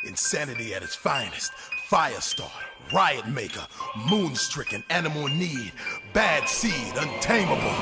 Insanity at its finest. Firestarter, riot maker, moon-stricken, animal in need, bad seed, untamable.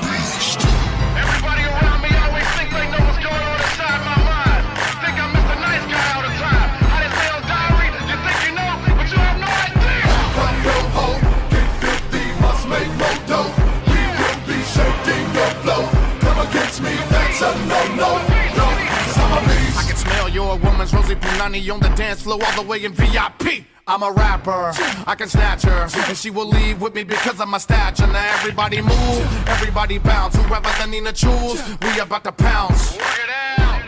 Everybody around me always think they know what's going on inside my mind. Think I'm Mr. Nice Guy all the time. I didn't say on diary, you think you know, but you have no idea. Come go home, get 50, must make more dough. We will be shaking your flow. Come against me, that's a no-no. No, 'cause I'm a beast. I can smell your woman's Rosie Punani on the dance floor all the way in VIP. I'm a rapper, I can snatch her, and she will leave with me because of my stature. Now everybody move, everybody bounce. Whoever the Nina choose, we about to pounce.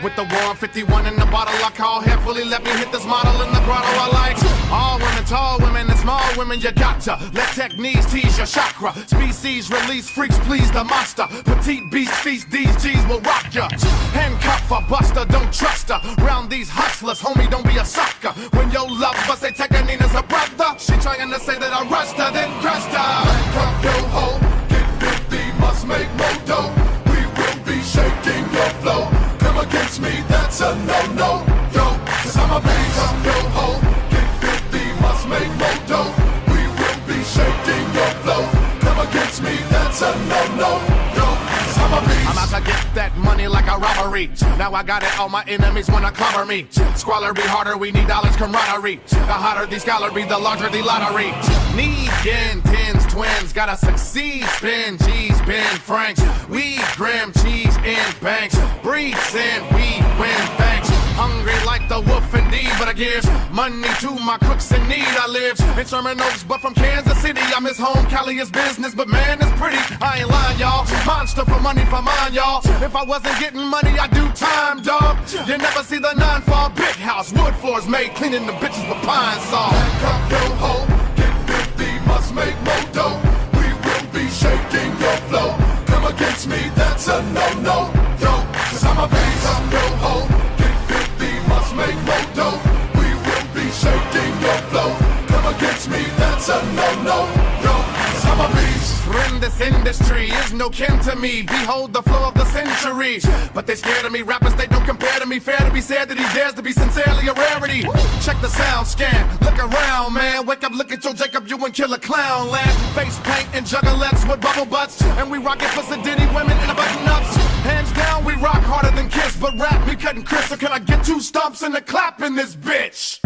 With the 151 in the bottle, I call heavily. Let me hit this model in the grotto. I like all women, tall women, and small women. You gotcha. Let techniques tease your chakra. Species release freaks, please the monster. Petite beast feast, these G's will rock ya. Handcuff a buster, don't trust her. Round these hustlers, homie, don't be a sucker. When your lover say Tekanina's a brother, she trying to say that I rushed her, then crushed her. Handcuff your hoe, get 50, must make more dough. We will be shaking your flow. Come against me, that's a no-no. Yo, 'cause I'm a beast. Handcuff your hoe, get 50, must make more dough. We will be shaking your flow. Come against me, that's a no-no. Yo, 'cause I'm a beast. I'm out to get that money like a robbery. Now I got it, all my enemies wanna clobber me. Squalor be harder, we need dollars camaraderie. The hotter the scholar be, the larger the lottery. Need yen, tens, twins, gotta succeed. Spin G's, Ben Franks. We grim cheese in banks. Breathe sin, we win thanks. Hungry like the wolf indeed, but I give money to my crooks in need. I live in Sherman Oaks, but from Kansas City. I miss home, Cali is business, but man, it's pretty. I ain't lying, y'all. Monster for money for mine, y'all. If I wasn't getting money, I'd do time, dog. You never see the 9-fall big house. Wood floors made, cleaning the bitches with pine saw. Handcuff your hoe, get 50, must make more dough. We will be shaking your flow. Come against me, that's a no-no. Yo, 'cause I'm a beast. Handcuff your hoe, get 50, must make more dough. We will be shaking your flow. Come against me, that's a no-no. Yo, 'cause I'm a beast. In this industry is no kin to me. Behold the flow of the century. But they scared of me. Rappers, they don't compare to me. Fair to be said that he dares to be sincerely a rarity. Check the sound scan. Look around, man. Wake up, look at your Jacob, you and kill a clown land. Face paint and juggalettes with bubble butts. And we rock it for sedity women in the button-ups. Hands down, we rock harder than Kiss. But rap, me cutting Chris. So can I get 2 stumps and a clap in this bitch?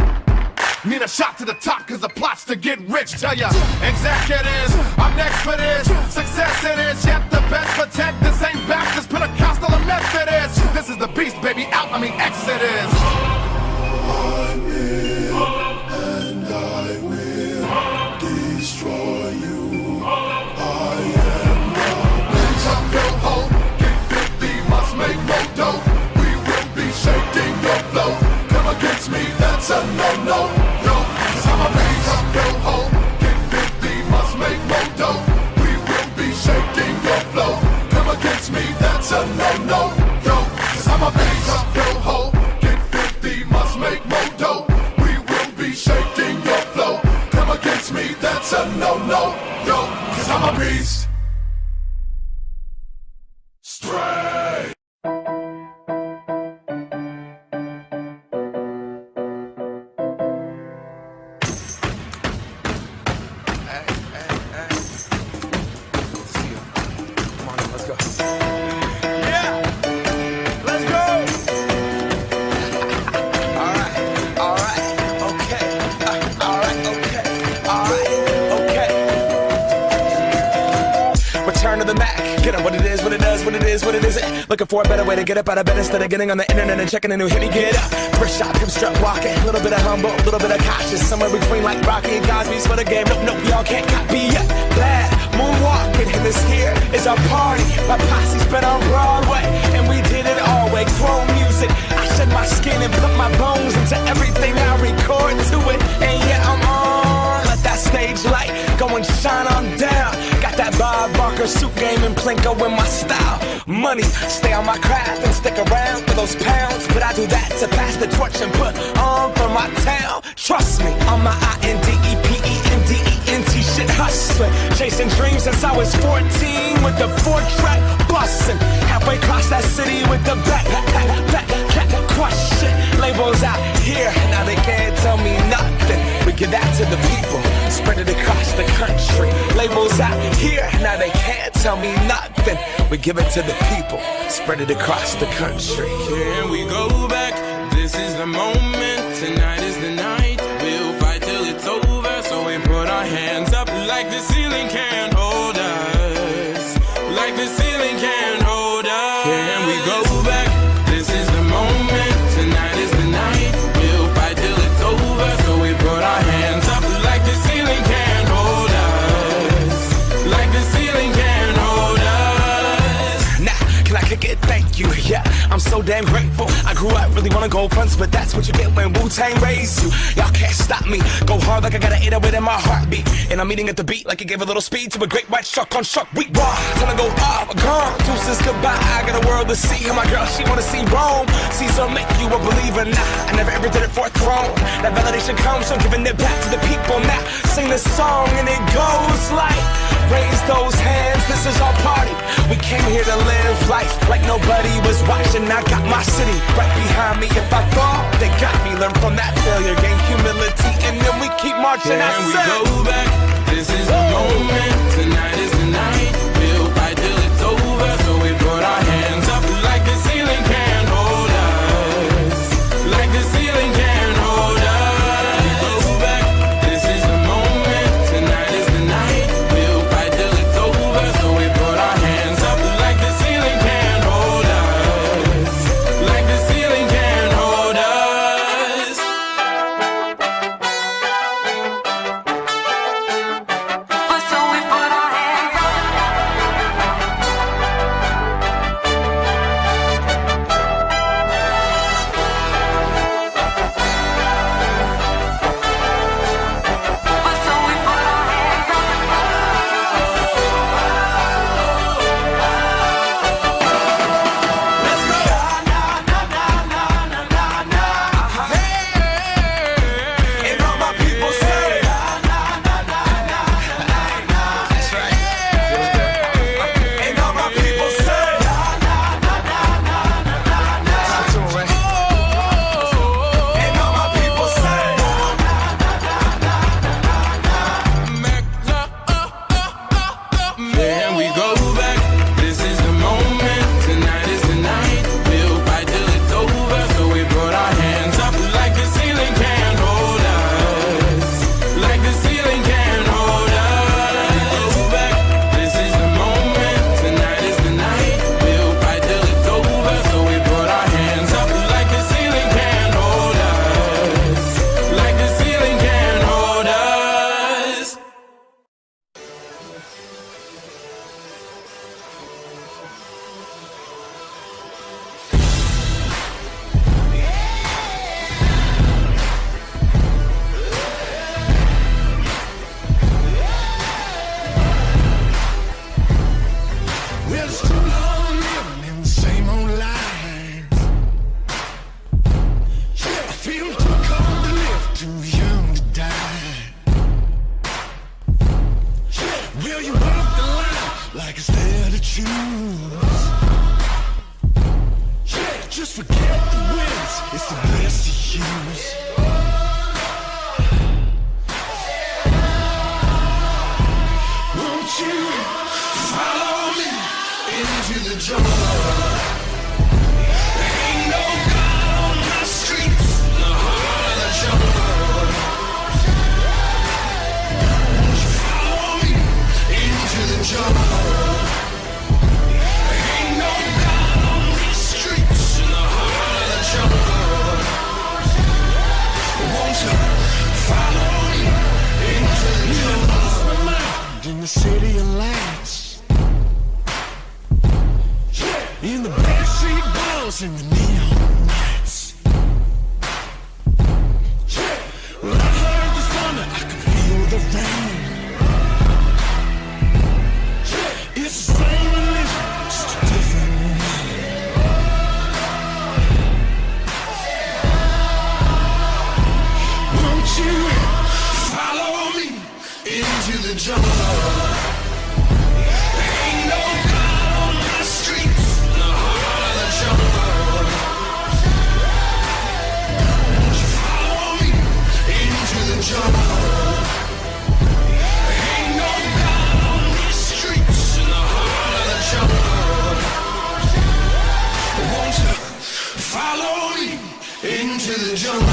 Need a shot to the top cause the plot's to get rich. Tell ya, executives, I'm next for this. Success it is, yet the best protect. This ain't Baptist, Pentecostal or Methodist. This is the beast, baby, out, I mean Exodus. I'm in, and I will destroy you. I am the beast. Handcuff your hoe, get 50, must make more dough. We will be shaking your flow. Come against me, that's a no-no. Yo, 'cause I'm a beast. Handcuff your hoe, get 50, must make more dough. We will be shaking your flow. Come against me, that's a no-no. Yo, 'cause I'm a beast. Handcuff your hoe, get 50, must make more dough. We will be shaking your flow. Come against me, that's a no-no. Yo, 'cause I'm a beast. Stray. Get up, what it is, what it does, what it is, what it isn't. Looking for a better way to get up out of bed instead of getting on the internet and checking a new hit. Me get up, first shot, come strut walking. A little bit of humble, a little bit of cautious. Somewhere between like Rocky and Cosby's for the game. Nope, nope, y'all can't copy yet. Glad moonwalking, and this here is our party. My posse's been on Broadway, and we did it all way. Chrome music, I shed my skin and put my bones into everything I record to it. And yeah, I'm on. Let that stage light go and shine on down. Got that Bob Barker suit game and Plinko in my style. Money, stay on my craft and stick around for those pounds. But I do that to pass the torch and put on for my town. Trust me, I'm my INDEPENDENT shit hustling. Chasing dreams since I was 14 with the 4-track bustin'. Halfway across that city with the back crush shit. Labels out here, now they can't tell that to the people, spread it across the country. Labels out here, now they can't tell me nothing. We give it to the people, spread it across the country. Here we go back, this is the moment, tonight is the night. We'll fight till it's over, so we put our hands up like the ceiling can't hold us. Like the ceiling can't hold us. Here we go back, this is the moment, tonight is the night. We'll fight till it's over, so we put our hands up like the ceiling can't hold us. Like the ceiling can't hold us. Nah, can I kick it? Thank you, yeah, I'm so damn grateful. I grew up really wanna go fronts, but that's what you get when Wu-Tang raised you. Y'all can't stop me, go hard like I got an 808 in my heartbeat. And I'm eating at the beat like it gave a little speed to a great white shark on shark week. Raw, time to go up, gone, deuces goodbye. I got a world to see, and my girl, she wanna see Rome. Caesar make you a believer, nah, I never ever did it for a throne. That validation comes from giving it back to the people. Now, sing this song and it goes like, raise those hands, this is our party. We came here to live life like nobody was watching. I got my city right behind me. If I fall, they got me. Learn from that failure, gain humility, and then we keep marching. Can we go back? This is the moment. Tonight is the night. We'll fight till it's over. So we put our hands up like the ceiling can't hold us. Like the ceiling can't hold us. We go back. This is the moment. Tonight is the night. We'll fight till it's over. So we put our hands up like the ceiling can't hold us. Like the ceiling can't hold us. So we put our hands up. So we put our hands up. And all my people say, that's right. And all my people say, and all my people say, Can we go back? This is the moment. Tonight is the night. We'll fight till it's over. So we put our hands up like the ceiling can't hold us. Like the ceiling can't hold us. Go back. This is the moment. Tonight is the night. We'll fight till it's over. So we put our hands up like the ceiling can't hold us. Like the ceiling can't hold us. Well, it's too long living in the same old lies. Yeah, I feel too cold to live, too young to die. Yeah, will you walk the line like it's there to choose? Yeah, just forget the wins, it's the best to use. Won't you follow me into the jungle? There ain't no God on my streets, in the heart of the jungle. Won't you follow me into the jungle? There ain't no God on these streets, in the heart of the jungle. Won't you follow me into the jungle? In the city of lights, in the backstreet balls, in the neon lights. Well, I heard the thunder, I can feel the rain. It's the same religion, just a different name. Won't you follow me into the jungle? There ain't no God on my streets, in the heart of the jungle. Won't you follow me into the jungle? the jungle.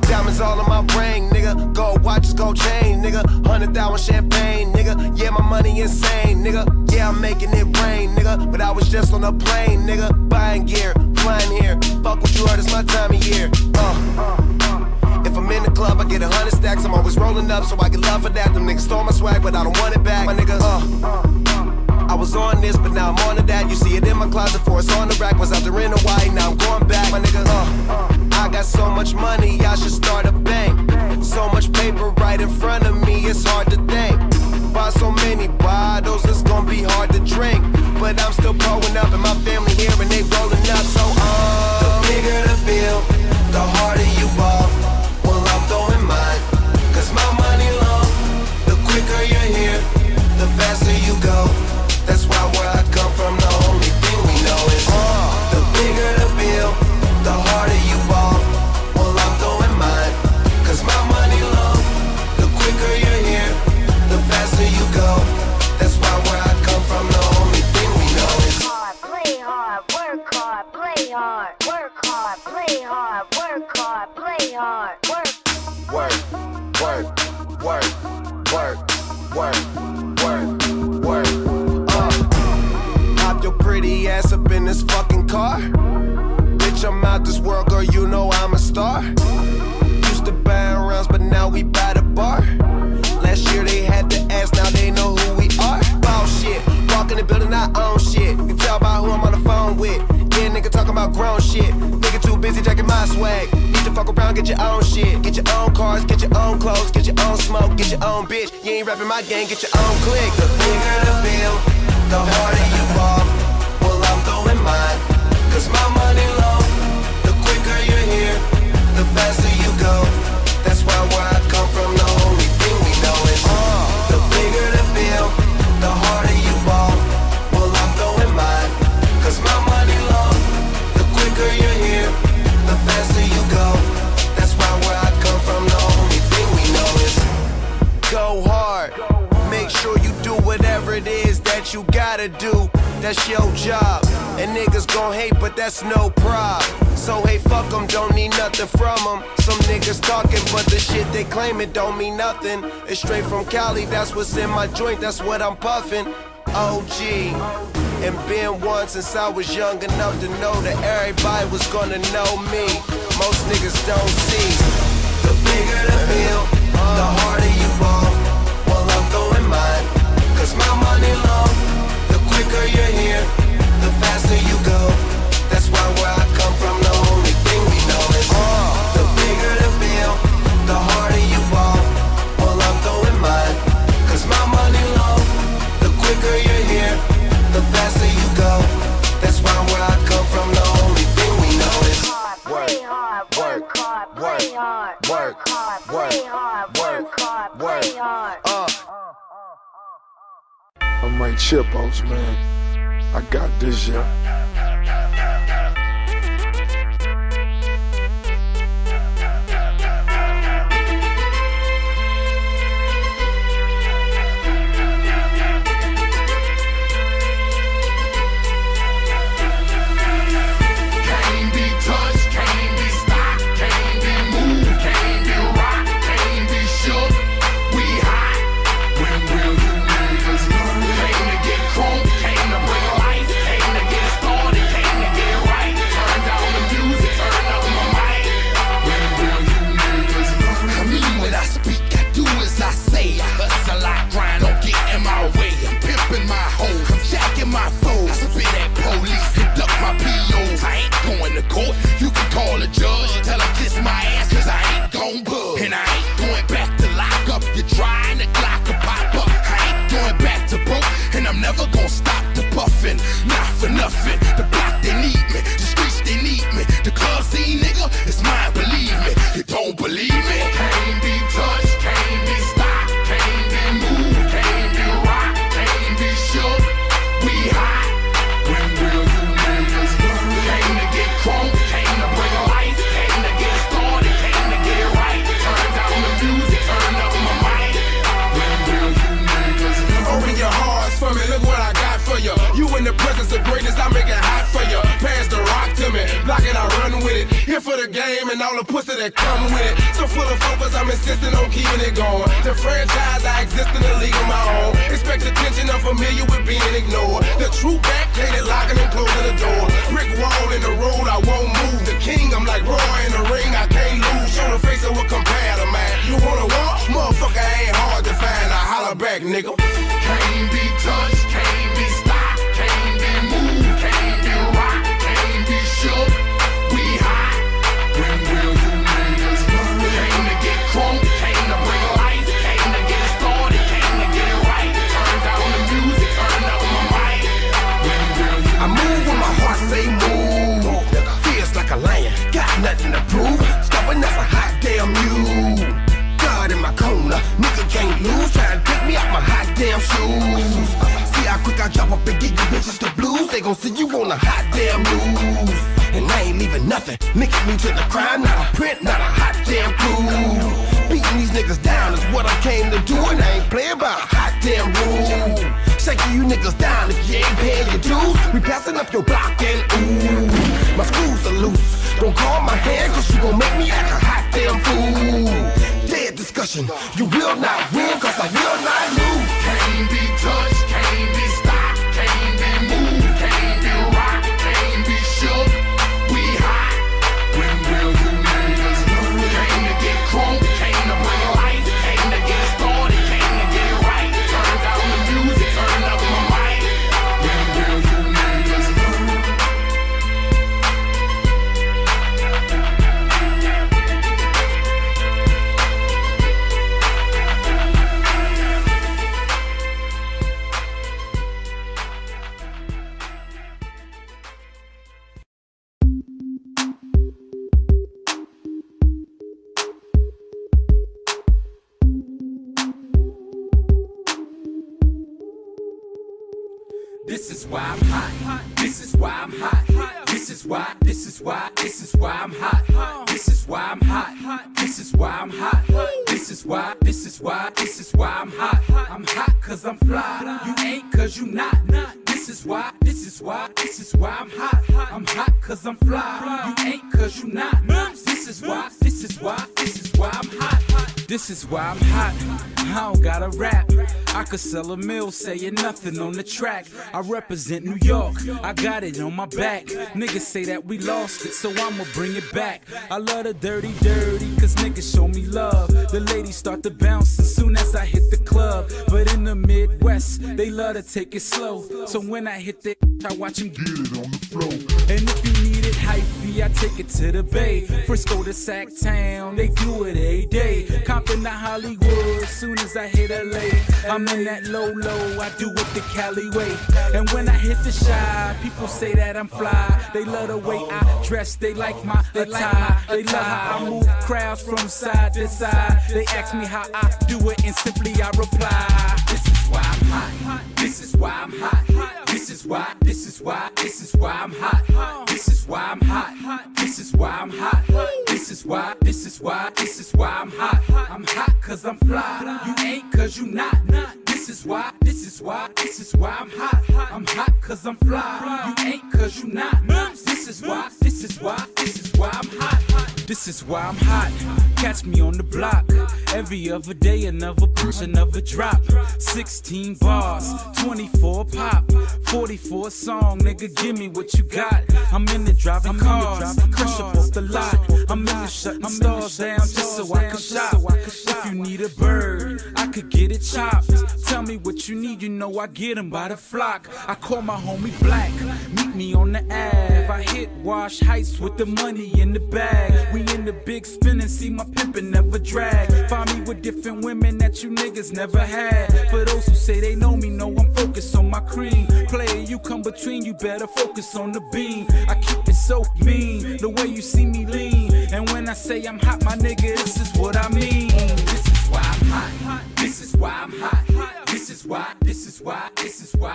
Diamonds all on my brain, nigga. Gold watches, gold chain, nigga. 100,000 champagne, nigga. Yeah, my money insane, nigga. Yeah, I'm making it rain, nigga. But I was just on a plane, nigga. Buying gear, flying here. Fuck what you heard, it's my time of year. If I'm in the club, I get 100 stacks. I'm always rolling up, so I get love for that. Them niggas stole my swag, but I don't want it back. My nigga, I was on this, but now I'm on to that. You see it in my closet, for it's on the rack. Was out there in Hawaii, now I'm going back. My nigga, I got so much money, I should start a bank. So much paper right in front of me, it's hard to think. Buy so many bottles, it's gonna be hard to drink. But I'm still growing up, and my family here, and they rolling up. So, the bigger the bill, the harder you ball. Well, I'm throwing mine, cause my money long. The quicker you're here, the faster you go. That's why where I come from, the only thing we know is the bigger the bill, the harder you ball. Well, I'm throwing mine, cause my money long. The quicker you're here, the faster you go. That's why where I come from, the only thing we know is play hard, work hard, play hard, work hard, play hard, work hard, play hard, work. Work, work, work, work, work, work, work. Pop your pretty ass up in this fucking car. Bitch, I'm out this world, girl, you know I'm a star. Used to buy rounds, but now we buy the bar. Last year they had to ask, now they know who we are. Boss shit, walk in the building, I own shit. You can tell by who I'm on the phone with. Yeah, nigga talking about grown shit. Nigga too busy jacking my swag. Need to fuck around, get your own shit. Get your own cars, get your own clothes, get your own smoke, get your own bitch. You ain't rapping my gang, get your own click. The bigger the bill, the harder you ball. Well, I'm throwing mine, cause my money long. The quicker you're here, the faster you go. That's why where I come from, the only thing we know is the bigger the bill, the harder you ball. Well, I'm throwing mine, cause my money long. The quicker you're here, the faster you go. That's why where I come from, the only thing we know is go hard. Make sure you do whatever it is that you gotta do. That's your job. And niggas gon' hate, but that's no prob. So hey, fuck them, don't need nothing from them. Some niggas talking, but the shit they claim it don't mean nothing. It's straight from Cali, that's what's in my joint, that's what I'm puffin'. OG, and been one since I was young enough to know that everybody was gonna know me. Most niggas don't see. The bigger the bill, the harder you ball. Well, I'm throwing mine, cause my money long. The quicker you're here, the faster you go. That's why where I come from, the only thing we know is the bigger the bill, the harder you ball. Well, I'm throwing mine, cause my money long. The quicker you're here, the faster you go. That's why where I come from, the only thing we know is Play hard, work hard, play hard, work hard, play hard, work hard, play hard. I'm Mike Chipos, man. I got this, yeah. Can't be touched, can't be stopped, can't be moved, can't be puffin', not for nothing. The block, they need me. The streets, they need me. The club scene, nigga, it's mine, believe me. You don't believe me? Can't be touched, can't be stopped, can't be moved, can't be rocked, can't be shook. We hot. When will you niggas learn? Came to get crunk, came to bring life, came to get started, came to get right. Turn down the music, turn up my mic. When will you niggas learn? Open your hearts for me, look what I got for you. You in the presence of greatness, I make it hot for you. Pass the rock to me, block it, I run with it. Here for the game and all the pussy that come with it. So full of focus, I'm insisting on keeping it going. The franchise, I exist in the league of my own. Expect attention, I'm familiar with being ignored. The true backdated, locking and closing the door. Brick wall in the road, I won't move. The king, I'm like Roy in the ring, I can't lose. Show the face of a compare man. You wanna walk? Motherfucker ain't hard to find. I holler back, nigga. Can't be touched, can't be stopped, can't be moved, can't be rocked, can't be shook. We hot. When will you niggas learn? Came to get crunk, came to bring life, came to get started, came to get right. Turn down the music, turn up my mic. When will you I move when my heart say move. Feels like a lion, got nothing to prove. Stubborn as a hot damn mule. God in my corner, nigga can't lose. Try to pick me out my hot damn shoes. See how quick I drop up and get you bitches the blues. They gon' see you on the hot damn news. And I ain't leaving nothing. Linking me to the crime, not a print, not a hot damn clue. Beating these niggas down is what I came to do. And I ain't playing by a hot damn rule. Shaking you niggas down if you ain't paying your dues. We passing up your block and ooh, my screws are loose. Don't call my hand cause you gon' make me act a hot damn fool. Dead discussion, you will not win cause I will not lose. Can't be touched, can't be stopped, can't be moved, can't be rocked, can't be shook. We hot. When will you niggas learn? Came to get crunk, came to bring life, came to get started, came to get right. Turn down the music, turn up my mic. When will you niggas learn? This is why I'm hot. This is why I'm hot. This is why I'm hot. This is why I'm hot. This is why I'm hot. This is why I'm hot. I'm hot cause I'm fly. You ain't cause you not. This is why I'm hot. I'm hot cause I'm fly. You ain't cause you not. This is why I'm hot. This is why I'm hot. I don't gotta rap. I could sell a mill saying nothing on the track. I represent New York. I got it on my back. Niggas say that we lost it, so I'ma bring it back. I love the dirty, cause niggas show me love. The ladies start to bounce as soon as I hit the club. But in the Midwest, they love to take it slow. So when I hit the I watch them get it on the floor. And if you need it hyphy, I take it to the Bay. Frisco to Sacktown, they do it every day. Compton to Hollywood, soon as I hit LA. I'm in that low, I do it the Cali way. And when I hit the Chi, people say that I'm fly. They love the way I dress, they like my attire. They love how I move crowds from side to side. They ask me how I do it, and simply I reply. This is why I'm hot. This is why I'm hot. This is why I'm hot. This is why I'm hot. This is why I'm hot. This is why I'm hot. I'm hot cause I'm fly. You ain't cause you not. This is why I'm hot. I'm hot cause I'm fly. You ain't cause you not. This is why I'm hot. This is why I'm hot. Catch me on the block. Every other day, another push, another drop. 16 bars, 24 pop, 44 song. Nigga, give me what you got. I'm in the driving cars, crush up off the lot. I'm in the shutting stars down just so I can shop. If you need a bird, I could get it chopped. Tell me me what you need, you know I get 'em by the flock. I call my homie Black, meet me on the Ave. I hit Wash Heights with the money in the bag. We in the big spin and see my pimpin' never drag. Find me with different women that you niggas never had. For those who say they know me, know I'm focused on my cream. Player, you come between, you better focus on the beam. I keep it so mean, the way you see me lean. And when I say I'm hot, my nigga, this is what I mean. This is why I'm hot. This is why I'm hot. This is why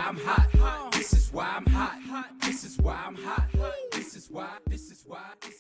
I'm hot. This is why This is why I'm hot. This is why